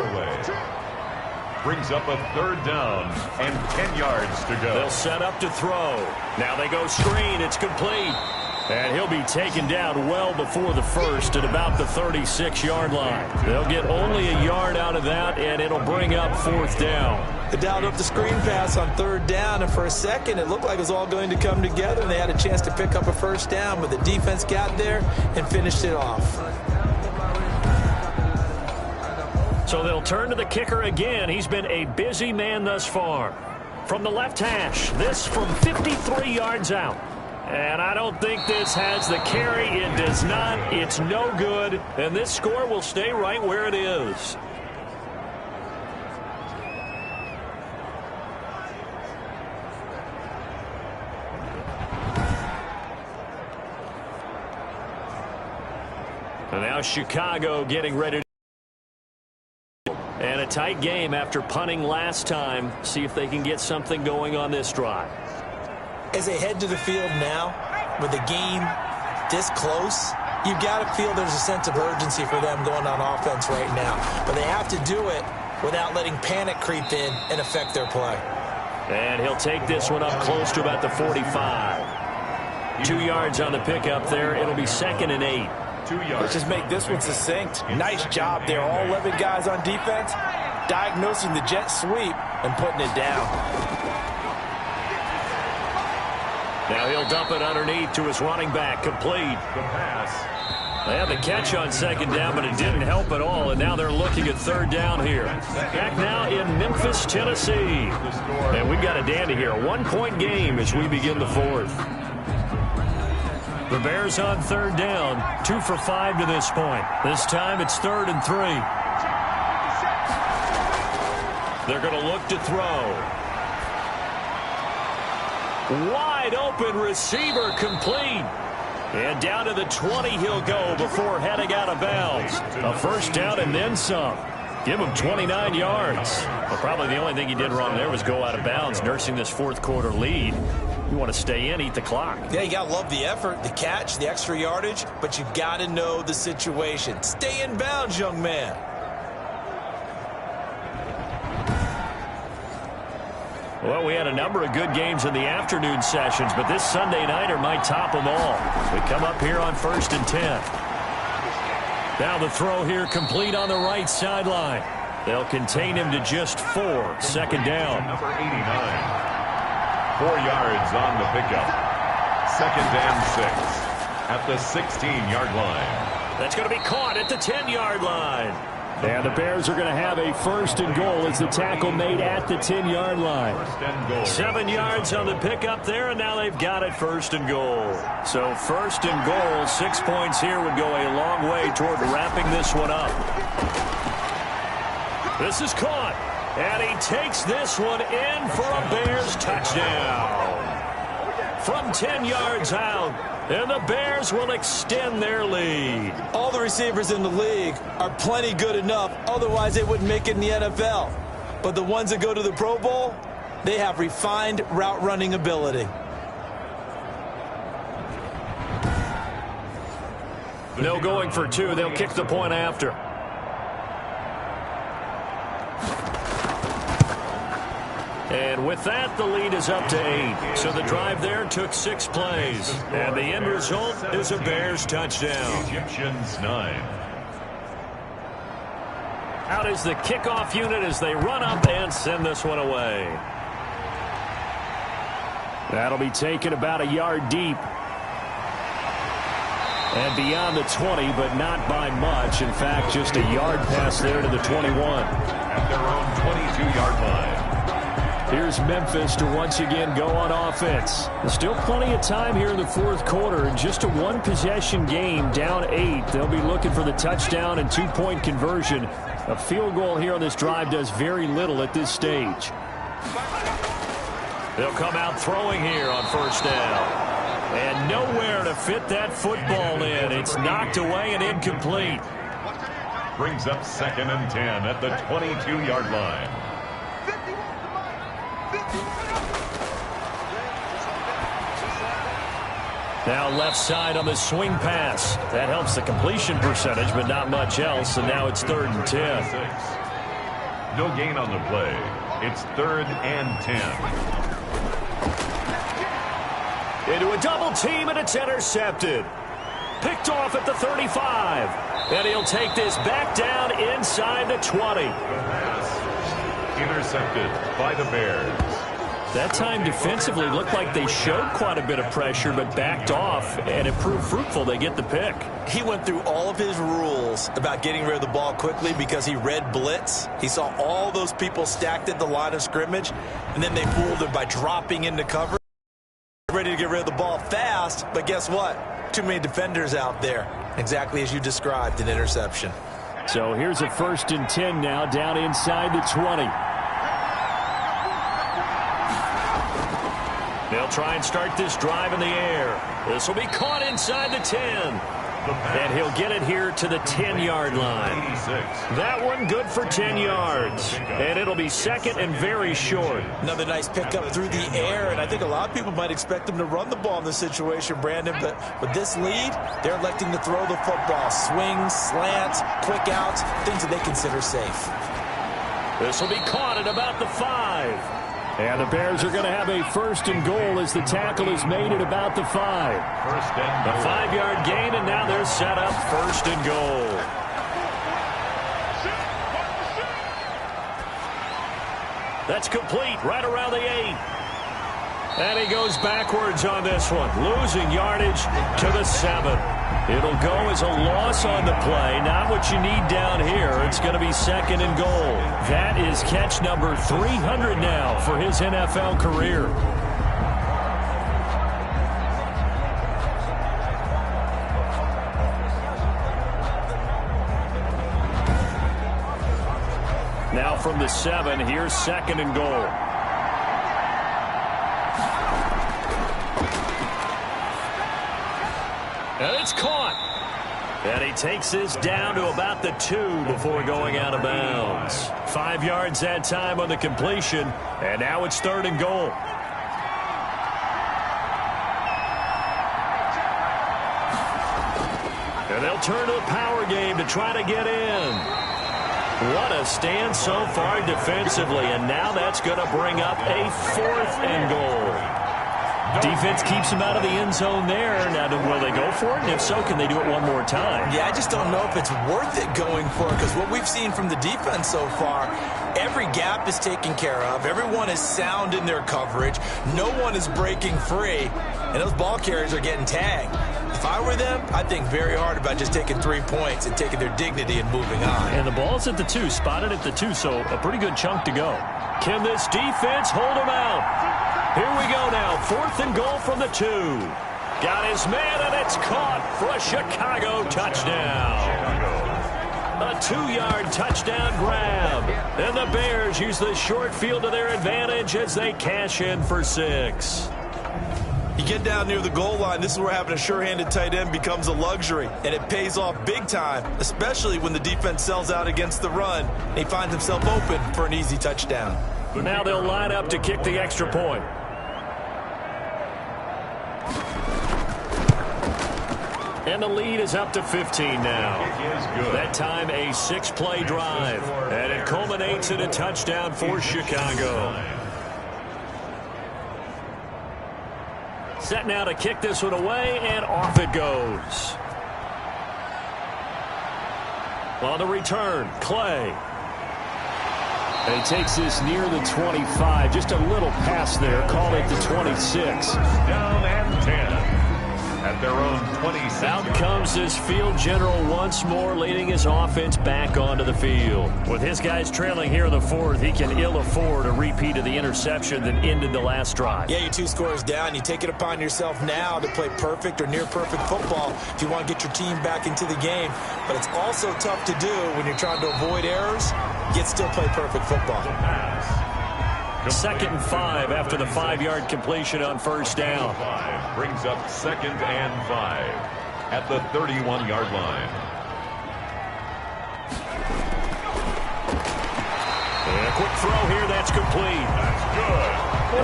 Brings up a third down and 10 yards to go. They'll set up to throw. Now they go screen. It's complete. And he'll be taken down well before the first at about the 36-yard line. They'll get only a yard out of that, and it'll bring up fourth down. They dialed up the screen pass on third down, and for a second it looked like it was all going to come together, and they had a chance to pick up a first down, but the defense got there and finished it off. So they'll turn to the kicker again. He's been a busy man thus far. From the left hash, this from 53 yards out. And I don't think this has the carry. It does not. It's no good. And this score will stay right where it is. And now Chicago getting ready. And a tight game after punting last time. See if they can get something going on this drive. As they head to the field now, with the game this close, you've got to feel there's a sense of urgency for them going on offense right now. But they have to do it without letting panic creep in and affect their play. And he'll take this one up close to about the 45. 2 yards on the pickup there. It'll be 2nd and 8. 2 yards. Let's just make this one succinct. Nice job there. All 11 guys on defense, diagnosing the jet sweep and putting it down. Now he'll dump it underneath to his running back. Complete. The pass. They had the catch on 2nd down, but it didn't help at all, and now they're looking at 3rd down here. Back now in Memphis, Tennessee. And we've got a dandy here. A 1-point game as we begin the 4th. The Bears on 3rd down. 2 for 5 to this point. This time it's 3rd and 3. They're going to look to throw. Wide open receiver complete. And down to the 20 he'll go before heading out of bounds. A first down and then some. Give him 29 yards. Well, probably the only thing he did wrong there was go out of bounds, nursing this 4th quarter lead. You want to stay in, eat the clock. Yeah, you got to love the effort, the catch, the extra yardage, but you got to know the situation. Stay in bounds, young man. Well, we had a number of good games in the afternoon sessions, but this Sunday nighter might top them all. We come up here on 1st and 10. Now the throw here complete on the right sideline. They'll contain him to just 4. 2nd down. Number 89. 4 yards on the pickup. 2nd and 6 at the 16-yard line. That's going to be caught at the 10-yard line. And the Bears are going to have a 1st and goal as the tackle made at the 10-yard line. 7 yards on the pickup there, and now they've got it 1st and goal. So 1st and goal, 6 points here would go a long way toward wrapping this one up. This is caught, and he takes this one in for a Bears touchdown. From 10 yards out, and the Bears will extend their lead. All the receivers in the league are plenty good enough, otherwise they wouldn't make it in the NFL. But the ones that go to the Pro Bowl, they have refined route running ability. No going for 2. They'll kick the point after. And with that, the lead is up to 8. So the drive there took 6 plays. And the end result is a Bears touchdown. Egyptians 9. Out is the kickoff unit as they run up and send this one away. That'll be taken about a yard deep. And beyond the 20, but not by much. In fact, just a yard pass there to the 21. At their own 22-yard line. Here's Memphis to once again go on offense. There's still plenty of time here in the 4th quarter. Just a 1-possession game, down 8. They'll be looking for the touchdown and 2-point conversion. A field goal here on this drive does very little at this stage. They'll come out throwing here on 1st down. And nowhere to fit that football in. It's knocked away and incomplete. Brings up 2nd and 10 at the 22-yard line. Now left side on the swing pass. That helps the completion percentage, but not much else, and now it's 3rd and 10. No gain on the play. It's 3rd and 10. Into a double team, and it's intercepted. Picked off at the 35. And he'll take this back down inside the 20. Intercepted by the Bears. That time defensively looked like they showed quite a bit of pressure, but backed off, and it proved fruitful. They get the pick. He went through all of his rules about getting rid of the ball quickly because he read blitz. He saw all those people stacked at the line of scrimmage, and then they fooled him by dropping into cover. Ready to get rid of the ball fast, but guess what? Too many defenders out there. Exactly as you described, an interception. So here's a 1st and 10 now, down inside the 20. They'll try and start this drive in the air. This will be caught inside the 10. And he'll get it here to the 10-yard line. That one good for 10 yards. And it'll be 2nd and very short. Another nice pickup through the air, and I think a lot of people might expect him to run the ball in this situation, Brandon, but with this lead, they're electing to throw the football. Swings, slants, quick outs, things that they consider safe. This will be caught at about the 5. And the Bears are going to have a 1st and goal as the tackle is made at about the 5. The 5-yard gain, and now they're set up 1st and goal. That's complete right around the 8. And he goes backwards on this one, losing yardage to the 7. It'll go as a loss on the play. Not what you need down here. It's going to be 2nd and goal. That is catch number 300 now for his NFL career. Now from the 7, here's 2nd and goal. And it's caught. And he takes this down to about the 2 before going out of bounds. 5 yards that time on the completion. And now it's 3rd and goal. And they'll turn to the power game to try to get in. What a stand so far defensively. And now that's going to bring up a 4th and goal. Defense keeps him out of the end zone there. Now, will they go for it? And if so, can they do it one more time? Yeah, I just don't know if it's worth it going for it, because what we've seen from the defense so far, every gap is taken care of. Everyone is sound in their coverage. No one is breaking free, and those ball carriers are getting tagged. If I were them, I'd think very hard about just taking 3 points and taking their dignity and moving on. And the ball's at the 2, spotted at the 2, so a pretty good chunk to go. Can this defense hold them out? Here we go now, 4th and goal from the 2. Got his man, and it's caught for a Chicago touchdown. A 2-yard touchdown grab. And the Bears use the short field to their advantage as they cash in for 6. You get down near the goal line, this is where having a sure-handed tight end becomes a luxury, and it pays off big time, especially when the defense sells out against the run, and he finds himself open for an easy touchdown. Now they'll line up to kick the extra point. And the lead is up to 15 now. That time a 6-play drive, and it culminates in a touchdown for Chicago. Set now to kick this one away, and off it goes. On the return, Clay. And he takes this near the 25. Just a little pass there. Call it the 26. Down and 10. At their own 26. Out comes this field general once more, leading his offense back onto the field. With his guys trailing here in the 4th, he can ill afford a repeat of the interception that ended the last drive. Yeah, you're 2 scores down. You take it upon yourself now to play perfect or near-perfect football if you want to get your team back into the game. But it's also tough to do when you're trying to avoid errors, yet still play perfect football. 2nd and 5 after the 5-yard completion on 1st down. Brings up 2nd and 5 at the 31-yard line. And a quick throw here, that's complete. That's good.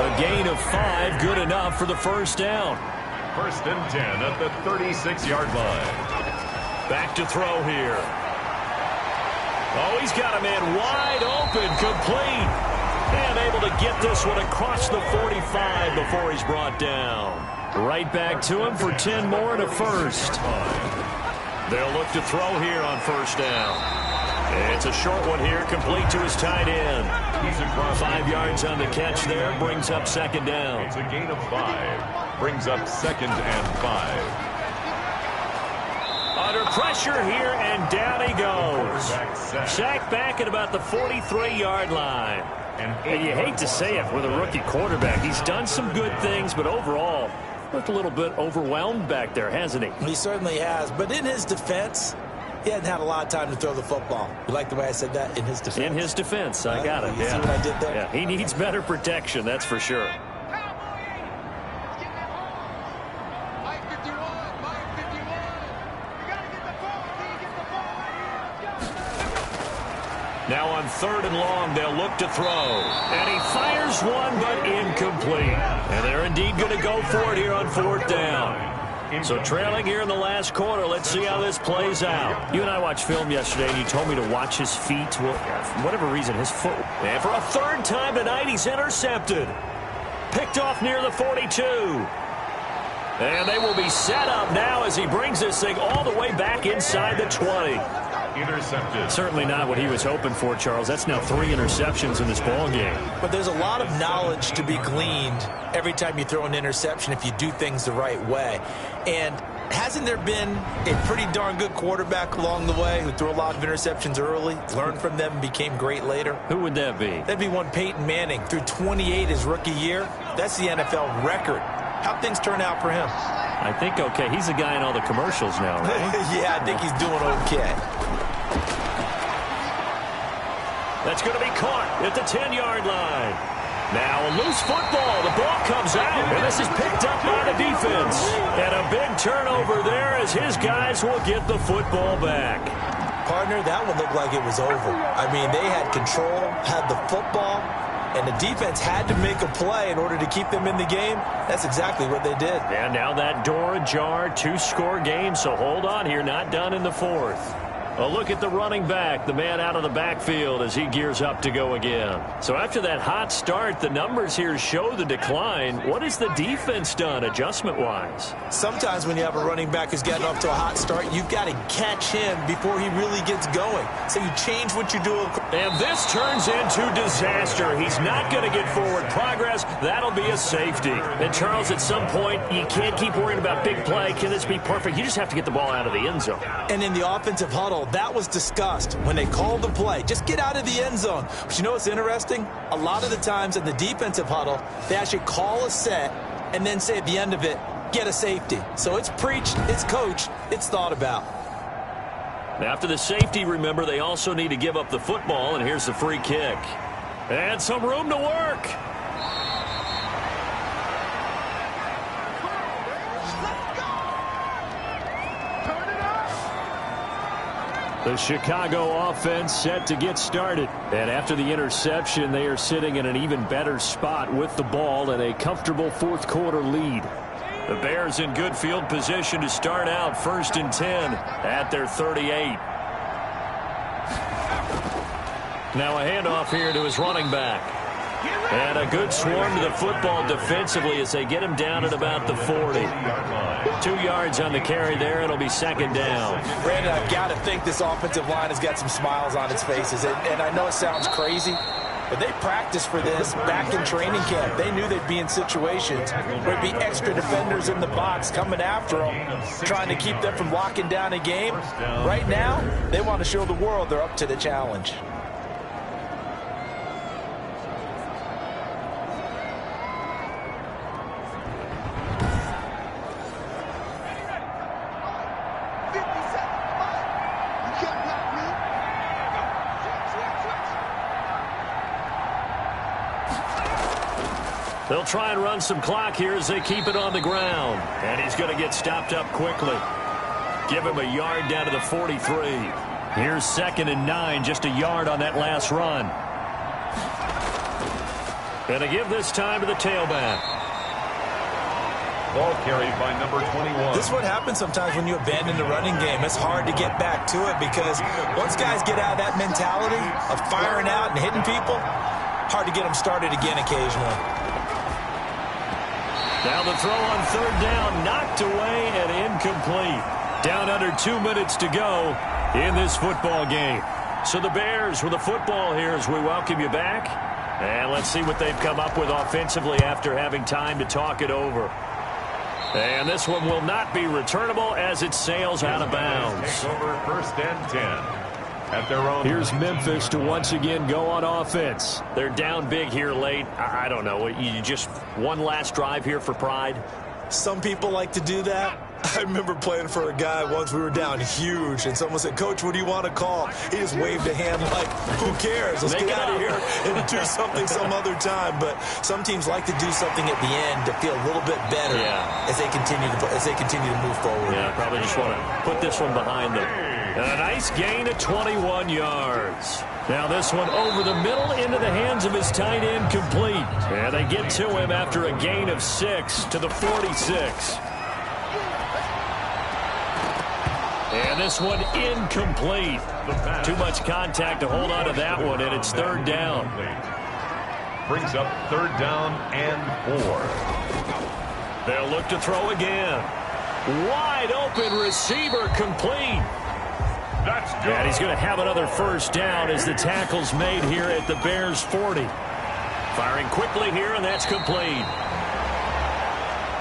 A gain of 5, good enough for the 1st down. First and 10 at the 36-yard line. Back to throw here. Oh, he's got a man wide open, complete. And able to get this one across the 45 before he's brought down. Right back to him for 10 more and a first. They'll look to throw here on first down. It's a short one here, complete to his tight end. He's across 5 yards on the catch there, brings up second down. It's a gain of 5. Brings up second and 5. Under pressure here, and down he goes. Sacked back at about the 43-yard line. And you hate to say it with a rookie quarterback. He's done some good things, but overall, looked a little bit overwhelmed back there, hasn't he? He certainly has. But in his defense, he hadn't had a lot of time to throw the football. You like the way I said that? In his defense. In his defense. I got it. You see what I did there? Yeah, he needs better protection, that's for sure. Now on third and long, they'll look to throw. And he fires one, but incomplete. And they're indeed going to go for it here on fourth down. So trailing here in the last quarter, let's see how this plays out. You and I watched film yesterday, and you told me to watch his feet. Well, for whatever reason, his foot. And for a third time tonight, he's intercepted. Picked off near the 42. And they will be set up now as he brings this thing all the way back inside the 20. Intercepted. Certainly not what he was hoping for, Charles. That's now 3 interceptions in this ball game. But there's a lot of knowledge to be gleaned every time you throw an interception if you do things the right way. And hasn't there been a pretty darn good quarterback along the way who threw a lot of interceptions early, learned from them, and became great later? Who would that be? That'd be one Peyton Manning. Threw 28 his rookie year. That's the NFL record. How'd things turn out for him? I think okay. He's a guy in all the commercials now, right? Yeah, I think he's doing okay. That's going to be caught at the 10-yard line. Now a loose football. The ball comes out, and this is picked up by the defense. And a big turnover there as his guys will get the football back. Partner, that one looked like it was over. I mean, they had control, had the football, and the defense had to make a play in order to keep them in the game. That's exactly what they did. And now that door ajar, 2-score game, so hold on here, not done in the fourth. A look at the running back, the man out of the backfield as he gears up to go again. So after that hot start, the numbers here show the decline. What has the defense done adjustment-wise? Sometimes when you have a running back who's getting off to a hot start, you've got to catch him before he really gets going. So you change what you're doing. And this turns into disaster. He's not going to get forward progress. That'll be a safety. And Charles, at some point, you can't keep worrying about big play. Can this be perfect? You just have to get the ball out of the end zone. And in the offensive huddle, that was discussed when they called the play. Just get out of the end zone. But you know what's interesting? A lot of the times in the defensive huddle, they actually call a set and then say at the end of it, get a safety. So it's preached, it's coached, it's thought about. After the safety, remember, they also need to give up the football, and here's the free kick. And some room to work. The Chicago offense set to get started. And after the interception, they are sitting in an even better spot with the ball and a comfortable fourth quarter lead. The Bears in good field position to start out first and 10 at their 38. Now a handoff here to his running back. And a good swarm to the football defensively as they get him down at about the 40. 2 yards on the carry there. It'll be second down. Brandon, I've got to think this offensive line has got some smiles on its faces. And I know it sounds crazy, but they practiced for this back in training camp. They knew they'd be in situations where there'd be extra defenders in the box coming after them, trying to keep them from locking down a game. Right now, they want to show the world they're up to the challenge. They'll try and run some clock here as they keep it on the ground. And he's going to get stopped up quickly. Give him a yard down to the 43. Here's second and 9, just a yard on that last run. Going to give this time to the tailback. Ball carried by number 21. This is what happens sometimes when you abandon the running game. It's hard to get back to it because once guys get out of that mentality of firing out and hitting people, hard to get them started again occasionally. Now the throw on third down, knocked away and incomplete. Down under 2 minutes to go in this football game. So the Bears with the football here as we welcome you back. And let's see what they've come up with offensively after having time to talk it over. And this one will not be returnable as it sails out of bounds. Takes over 1st and 10 at their own. Here's Memphis to once again go on offense. They're down big here late. I don't know. You just one last drive here for pride. Some people like to do that. I remember playing for a guy once. We were down huge, and someone said, "Coach, what do you want to call?" He just waved a hand like, "Who cares? Let's get out of here and do something some other time." But some teams like to do something at the end to feel a little bit better as they continue to move forward. Yeah, probably just want to put this one behind them. And a nice gain of 21 yards. Now this one over the middle into the hands of his tight end, complete. And they get to him after a gain of 6 to the 46. And this one incomplete. Too much contact to hold on to that one, and it's third down. Brings up 3rd down and 4. They'll look to throw again. Wide open receiver, complete. That's good. And he's going to have another first down as the tackle's made here at the Bears 40. Firing quickly here, and that's complete.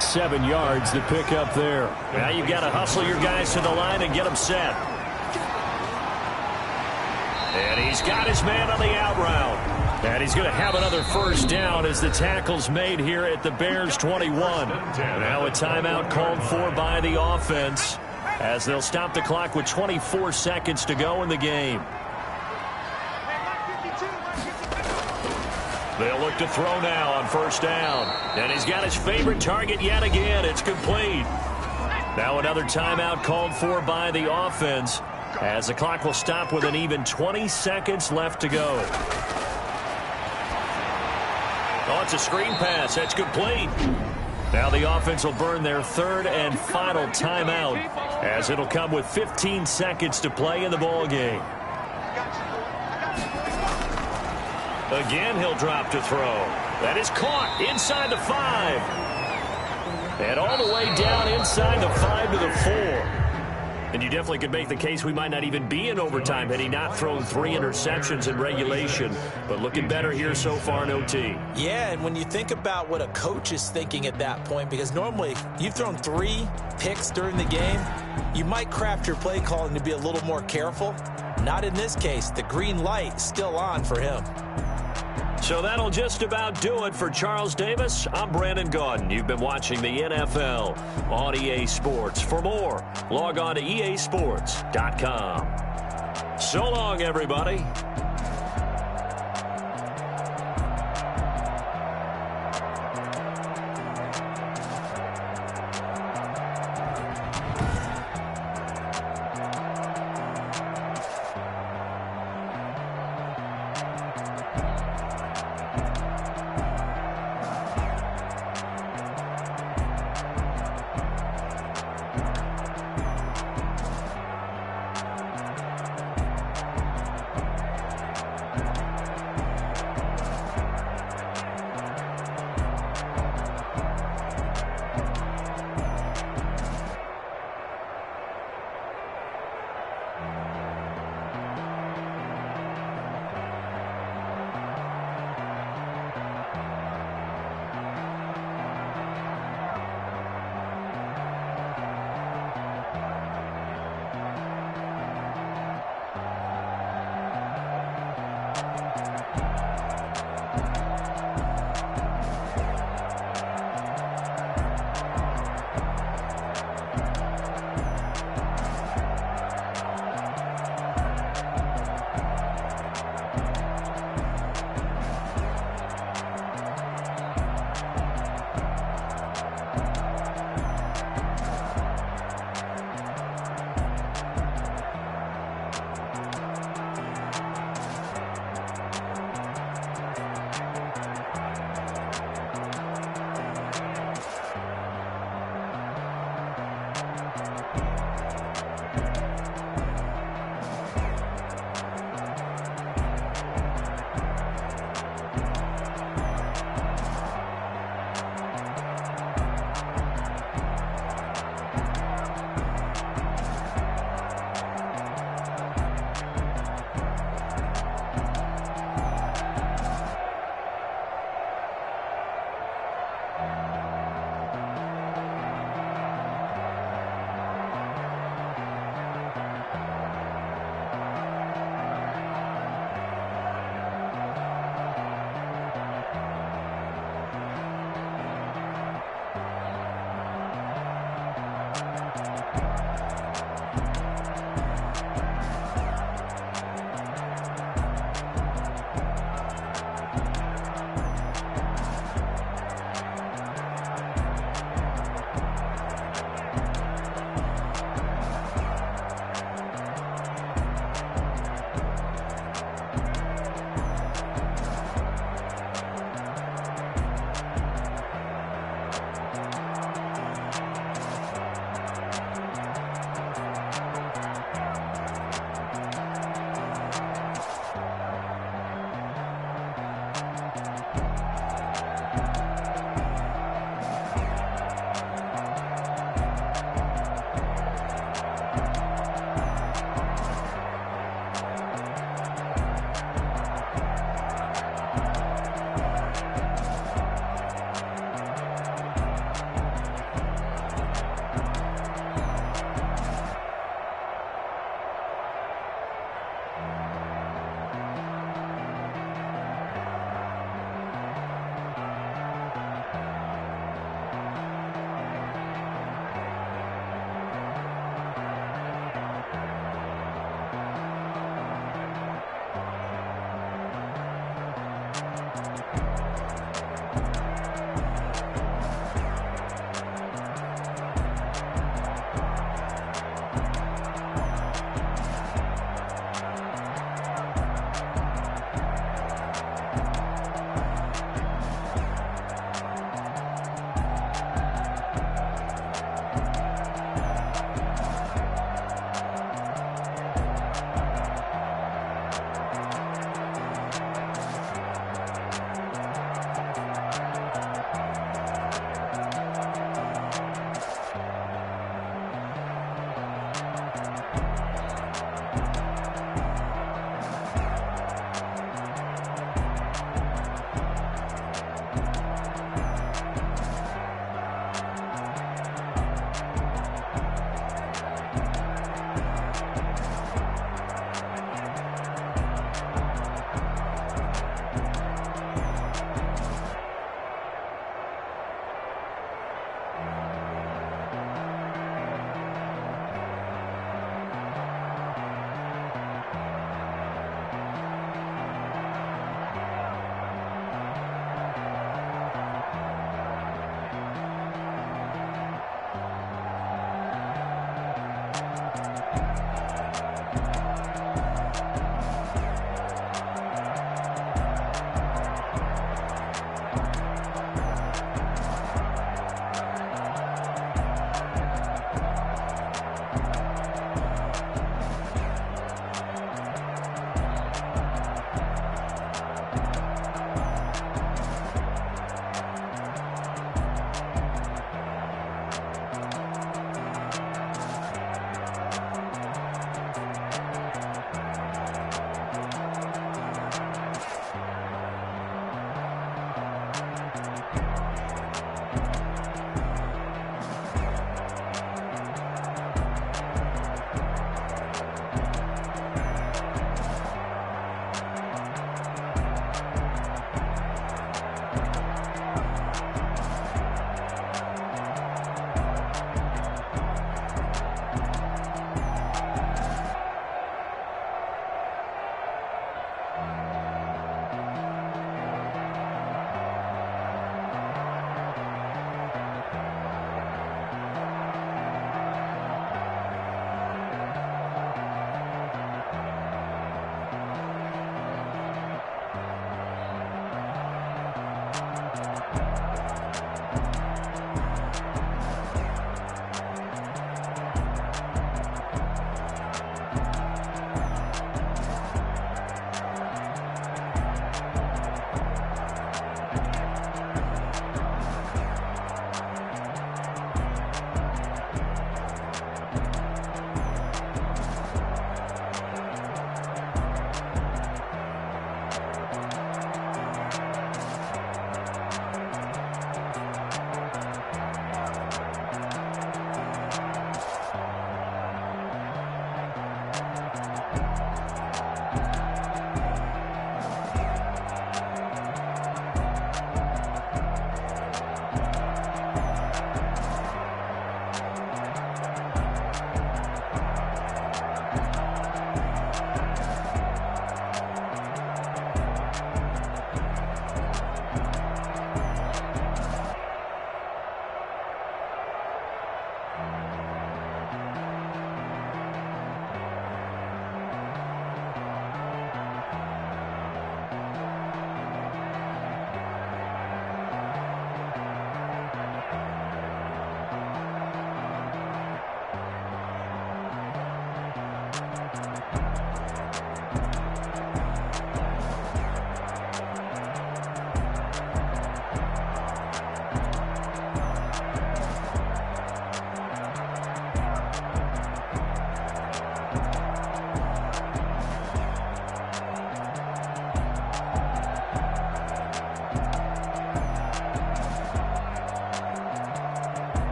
7 yards to pick up there. Now you've got to hustle your guys to the line and get them set. And he's got his man on the out route. And he's going to have another first down as the tackle's made here at the Bears 21. Now a timeout called for by the offense as they'll stop the clock with 24 seconds to go in the game. They'll look to throw now on first down. And he's got his favorite target yet again. It's complete. Now another timeout called for by the offense as the clock will stop with an even 20 seconds left to go. Oh, it's a screen pass. That's complete. Now the offense will burn their 3rd and final timeout as it'll come with 15 seconds to play in the ball game. Again, he'll drop to throw. That is caught inside the 5. And all the way down inside the 5 to the 4. And you definitely could make the case we might not even be in overtime had he not thrown 3 interceptions in regulation. But looking better here so far in OT. Yeah, and when you think about what a coach is thinking at that point, because normally you've thrown 3 picks during the game, you might craft your play calling to be a little more careful. Not in this case. The green light is still on for him. So that'll just about do it for Charles Davis. I'm Brandon Gaudin. You've been watching the NFL on EA Sports. For more, log on to easports.com. So long, everybody.